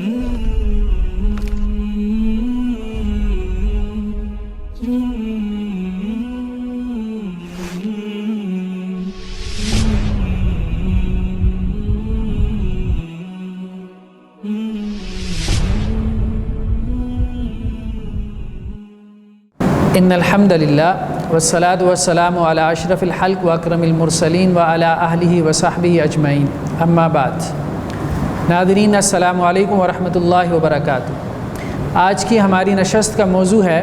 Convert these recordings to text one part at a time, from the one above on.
ان الحمد للہ والصلاۃ والسلام علی اشرف الخلق واکرم المرسلین وعلی اہلہ وصحبہ اجمعین، اما بعد۔ ناظرین السلام علیکم ورحمۃ اللہ وبرکاتہ۔ آج کی ہماری نشست کا موضوع ہے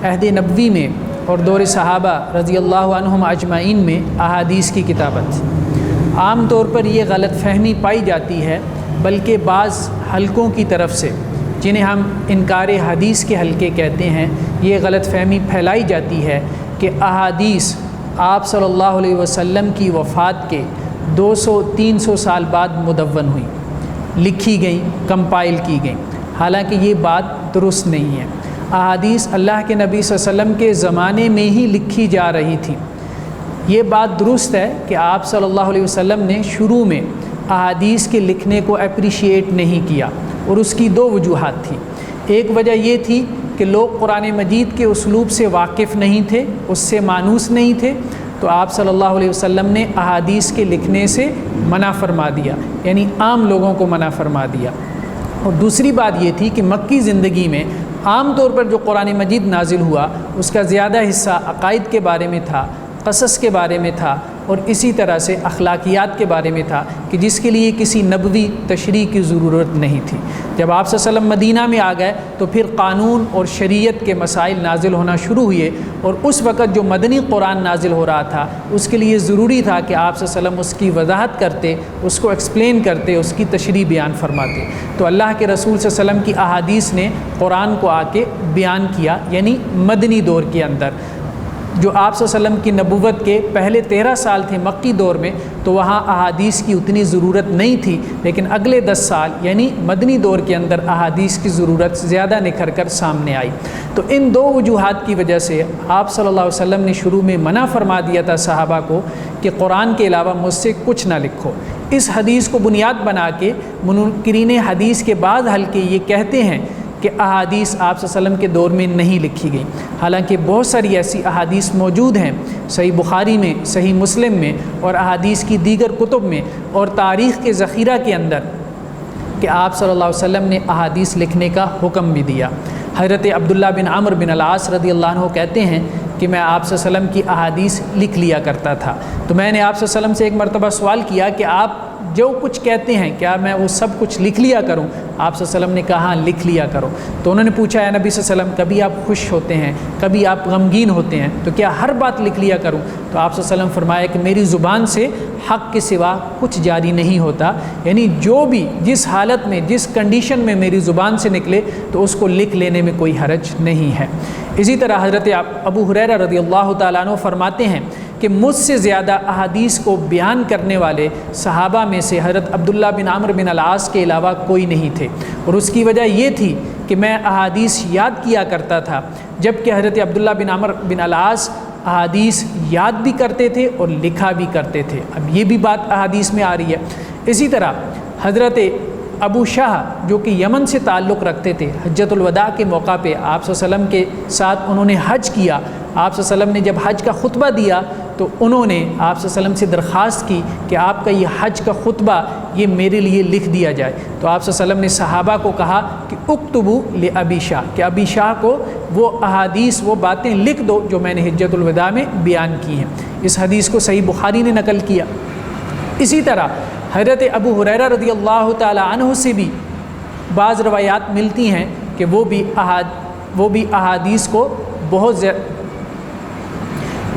عہد نبوی میں اور دور صحابہ رضی اللہ عنہم اجمعین میں احادیث کی کتابت۔ عام طور پر یہ غلط فہمی پائی جاتی ہے، بلکہ بعض حلقوں کی طرف سے، جنہیں ہم انکار حدیث کے حلقے کہتے ہیں، یہ غلط فہمی پھیلائی جاتی ہے کہ احادیث آپ صلی اللہ علیہ وسلم کی وفات کے 200-300 سال بعد مدون ہوئیں، لکھی گئیں، کمپائل کی گئیں۔ حالانکہ یہ بات درست نہیں ہے۔ احادیث اللہ کے نبی صلی اللہ علیہ وسلم کے زمانے میں ہی لکھی جا رہی تھی۔ یہ بات درست ہے کہ آپ صلی اللہ علیہ وسلم نے شروع میں احادیث کے لکھنے کو اپریشیٹ نہیں کیا، اور اس کی دو وجوہات تھیں۔ ایک وجہ یہ تھی کہ لوگ قرآن مجید کے اسلوب سے واقف نہیں تھے، اس سے مانوس نہیں تھے، تو آپ صلی اللہ علیہ وسلم نے احادیث کے لکھنے سے منع فرما دیا، یعنی عام لوگوں کو منع فرما دیا۔ اور دوسری بات یہ تھی کہ مکی زندگی میں عام طور پر جو قرآن مجید نازل ہوا، اس کا زیادہ حصہ عقائد کے بارے میں تھا، قصص کے بارے میں تھا، اور اسی طرح سے اخلاقیات کے بارے میں تھا، کہ جس کے لیے کسی نبوی تشریح کی ضرورت نہیں تھی۔ جب آپ صلی اللہ علیہ وسلم مدینہ میں آ گئے تو پھر قانون اور شریعت کے مسائل نازل ہونا شروع ہوئے، اور اس وقت جو مدنی قرآن نازل ہو رہا تھا، اس کے لیے ضروری تھا کہ آپ صلی اللہ علیہ وسلم اس کی وضاحت کرتے، اس کو ایکسپلین کرتے، اس کی تشریح بیان فرماتے۔ تو اللہ کے رسول صلی اللہ علیہ وسلم کی احادیث نے قرآن کو آ کے بیان کیا، یعنی مدنی دور کے اندر۔ جو آپ صلی اللہ علیہ وسلم کی نبوت کے پہلے 13 سال تھے مکی دور میں، تو وہاں احادیث کی اتنی ضرورت نہیں تھی، لیکن اگلے 10 سال یعنی مدنی دور کے اندر احادیث کی ضرورت زیادہ نکھر کر سامنے آئی۔ تو ان دو وجوہات کی وجہ سے آپ صلی اللہ علیہ وسلم نے شروع میں منع فرما دیا تھا صحابہ کو کہ قرآن کے علاوہ مجھ سے کچھ نہ لکھو۔ اس حدیث کو بنیاد بنا کے منکرین حدیث کے بعض حلقے یہ کہتے ہیں کہ احادیث آپ صلی اللہ علیہ وسلم کے دور میں نہیں لکھی گئیں، حالانکہ بہت ساری ایسی احادیث موجود ہیں صحیح بخاری میں، صحیح مسلم میں، اور احادیث کی دیگر کتب میں اور تاریخ کے ذخیرہ کے اندر، کہ آپ صلی اللہ علیہ وسلم نے احادیث لکھنے کا حکم بھی دیا۔ حضرت عبداللہ بن عمرو بن العاص رضی اللہ عنہ کہتے ہیں کہ میں آپ صلی اللہ علیہ وسلم کی احادیث لکھ لیا کرتا تھا۔ تو میں نے آپ صلی اللہ علیہ وسلم سے ایک مرتبہ سوال کیا کہ آپ جو کچھ کہتے ہیں کیا میں وہ سب کچھ لکھ لیا کروں؟ آپ صلی اللہ علیہ وسلم نے کہا ہاں لکھ لیا کرو۔ تو انہوں نے پوچھا اے نبی صلی اللہ علیہ وسلم، کبھی آپ خوش ہوتے ہیں، کبھی آپ غمگین ہوتے ہیں، تو کیا ہر بات لکھ لیا کروں؟ تو آپ صلی اللہ علیہ وسلم فرمایا کہ میری زبان سے حق کے سوا کچھ جاری نہیں ہوتا، یعنی جو بھی جس حالت میں جس کنڈیشن میں میری زبان سے نکلے تو اس کو لکھ لینے میں کوئی حرج نہیں ہے۔ اسی طرح حضرت ابو ہریرہ رضی اللہ تعالیٰ عنہ فرماتے ہیں کہ مجھ سے زیادہ احادیث کو بیان کرنے والے صحابہ میں سے حضرت عبداللہ بن عمرو بن العاص کے علاوہ کوئی نہیں تھے، اور اس کی وجہ یہ تھی کہ میں احادیث یاد کیا کرتا تھا، جبکہ حضرت عبداللہ بن عمرو بن العاص احادیث یاد بھی کرتے تھے اور لکھا بھی کرتے تھے۔ اب یہ بھی بات احادیث میں آ رہی ہے۔ اسی طرح حضرت ابو شاہ جو کہ یمن سے تعلق رکھتے تھے، حجۃ الوداع کے موقع پہ آپ صلی اللہ علیہ وسلم کے ساتھ انہوں نے حج کیا۔ آپ صلی اللہ علیہ وسلم نے جب حج کا خطبہ دیا تو انہوں نے آپ صلی اللہ علیہ وسلم سے درخواست کی کہ آپ کا یہ حج کا خطبہ یہ میرے لیے لکھ دیا جائے۔ تو آپ صلی اللہ علیہ وسلم نے صحابہ کو کہا کہ اکتبوا لابی شاہ، کہ ابی شاہ کو وہ احادیث وہ باتیں لکھ دو جو میں نے حجۃ الوداع میں بیان کی ہیں۔ اس حدیث کو صحیح بخاری نے نقل کیا۔ اسی طرح حضرت ابو ہریرہ رضی اللہ تعالی عنہ سے بھی بعض روایات ملتی ہیں کہ وہ بھی احادیث کو بہت زیادہ۔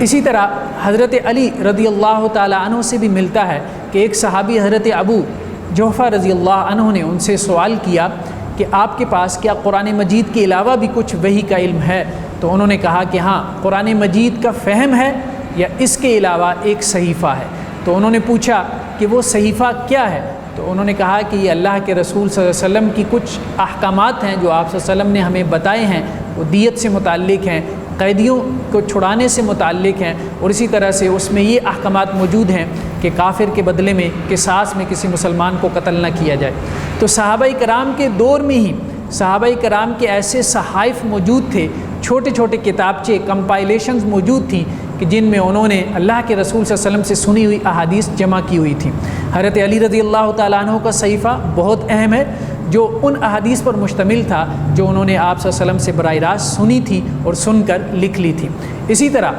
اسی طرح حضرت علی رضی اللہ تعالی عنہ سے بھی ملتا ہے کہ ایک صحابی حضرت ابو جوفہ رضی اللہ عنہ نے ان سے سوال کیا کہ آپ کے پاس کیا قرآن مجید کے علاوہ بھی کچھ وحی کا علم ہے؟ تو انہوں نے کہا کہ ہاں، قرآن مجید کا فہم ہے یا اس کے علاوہ ایک صحیفہ ہے۔ تو انہوں نے پوچھا کہ وہ صحیفہ کیا ہے؟ تو انہوں نے کہا کہ یہ اللہ کے رسول صلی اللہ علیہ وسلم کی کچھ احکامات ہیں جو آپ صلی اللہ علیہ وسلم نے ہمیں بتائے ہیں، وہ دیت سے متعلق ہیں، قیدیوں کو چھڑانے سے متعلق ہیں، اور اسی طرح سے اس میں یہ احکامات موجود ہیں کہ کافر کے بدلے میں قصاص میں کسی مسلمان کو قتل نہ کیا جائے۔ تو صحابہ کرام کے دور میں ہی صحابہ کرام کے ایسے صحائف موجود تھے، چھوٹے چھوٹے کتابچے کمپائلیشنز موجود تھیں کہ جن میں انہوں نے اللہ کے رسول صلی اللہ علیہ وسلم سے سنی ہوئی احادیث جمع کی ہوئی تھی۔ حضرت علی رضی اللہ تعالیٰ عنہ کا صحیفہ بہت اہم ہے، جو ان احادیث پر مشتمل تھا جو انہوں نے آپ صلی اللہ علیہ وسلم سے براہ راست سنی تھی اور سن کر لکھ لی تھی۔ اسی طرح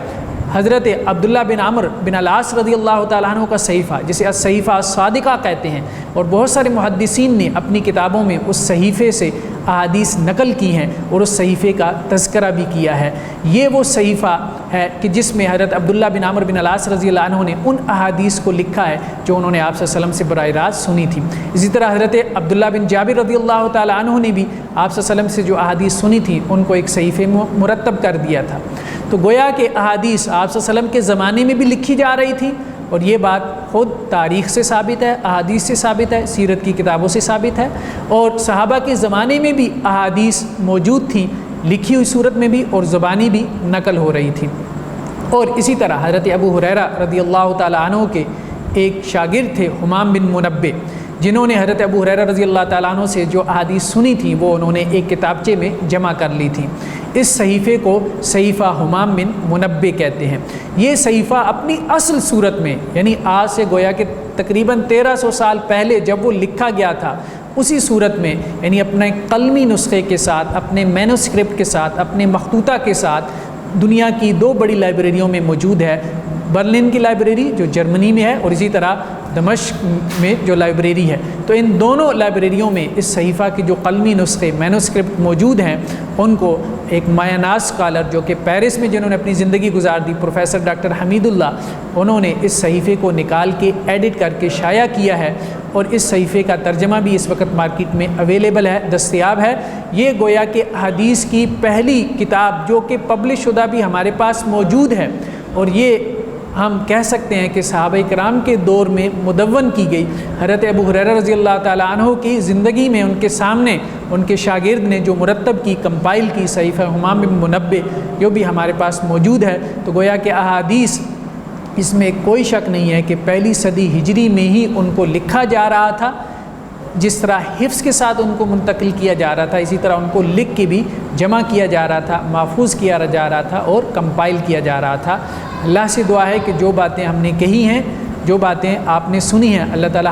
حضرت عبداللہ بن عمرو بن العاص رضی اللہ تعالیٰ عنہ کا صحیفہ، جسے الصحیفہ الصادقہ کہتے ہیں، اور بہت سارے محدثین نے اپنی کتابوں میں اس صحیفے سے احادیث نقل کی ہیں اور اس صحیفے کا تذکرہ بھی کیا ہے۔ یہ وہ صحیفہ ہے کہ جس میں حضرت عبداللہ بن عمرو بن العاص رضی اللہ عنہ نے ان احادیث کو لکھا ہے جو انہوں نے آپ صلی اللہ علیہ وسلم سے براہ راست سنی تھی۔ اسی طرح حضرت عبداللہ بن جابر رضی اللہ تعالیٰ عنہ نے بھی آپ صلی اللہ علیہ وسلم سے جو احادیث سنی تھی ان کو ایک صحیفے میں مرتب کر دیا تھا۔ تو گویا کہ احادیث آپ صلی اللہ علیہ وسلم کے زمانے میں بھی لکھی جا رہی تھی، اور یہ بات خود تاریخ سے ثابت ہے، احادیث سے ثابت ہے، سیرت کی کتابوں سے ثابت ہے، اور صحابہ کے زمانے میں بھی احادیث موجود تھیں، لکھی ہوئی صورت میں بھی اور زبانی بھی نقل ہو رہی تھی۔ اور اسی طرح حضرت ابو ہریرہ رضی اللہ تعالیٰ عنہ کے ایک شاگرد تھے حمام بن منبع، جنہوں نے حضرت ابو ہریرہ رضی اللہ تعالیٰ عنہ سے جو احادیث سنی تھیں وہ انہوں نے ایک کتابچے میں جمع کر لی تھیں۔ اس صحیفے کو صحیفہ حمام بن منبع کہتے ہیں۔ یہ صحیفہ اپنی اصل صورت میں، یعنی آج سے گویا کہ تقریباً 1300 سال پہلے جب وہ لکھا گیا تھا، اسی صورت میں، یعنی اپنے قلمی نسخے کے ساتھ، اپنے مینوسکرپٹ کے ساتھ، اپنے مخطوطہ کے ساتھ دنیا کی 2 بڑی لائبریریوں میں موجود ہے، برلن کی لائبریری جو جرمنی میں ہے، اور اسی طرح دمشق میں جو لائبریری ہے۔ تو ان دونوں لائبریریوں میں اس صحیفہ کے جو قلمی نسخے مینوسکرپٹ موجود ہیں، ان کو ایک مایہ ناز اسکالر جو کہ پیرس میں جنہوں نے اپنی زندگی گزار دی، پروفیسر ڈاکٹر حمید اللہ، انہوں نے اس صحیفے کو نکال کے ایڈٹ کر کے شائع کیا ہے، اور اس صحیفے کا ترجمہ بھی اس وقت مارکیٹ میں اویلیبل ہے، دستیاب ہے۔ یہ گویا کہ حدیث کی پہلی کتاب جو کہ پبلش شدہ بھی ہمارے پاس موجود ہے، اور یہ ہم کہہ سکتے ہیں کہ صحابہ کرام کے دور میں مدون کی گئی۔ حضرت ابو ہریرہ رضی اللہ تعالیٰ عنہ کی زندگی میں ان کے سامنے ان کے شاگرد نے جو مرتب کی، کمپائل کی صحیفہ حمام بن منبع، جو بھی ہمارے پاس موجود ہے۔ تو گویا کہ احادیث، اس میں کوئی شک نہیں ہے کہ پہلی صدی ہجری میں ہی ان کو لکھا جا رہا تھا۔ جس طرح حفظ کے ساتھ ان کو منتقل کیا جا رہا تھا، اسی طرح ان کو لکھ کے بھی جمع کیا جا رہا تھا، محفوظ کیا جا رہا تھا اور کمپائل کیا جا رہا تھا۔ اللہ سے دعا ہے کہ جو باتیں ہم نے کہی ہیں، جو باتیں آپ نے سنی ہیں، اللہ تعالی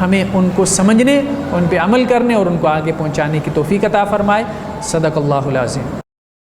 ہمیں ان کو سمجھنے، ان پہ عمل کرنے اور ان کو آگے پہنچانے کی توفیق عطا فرمائے۔ صدق اللہ العظیم۔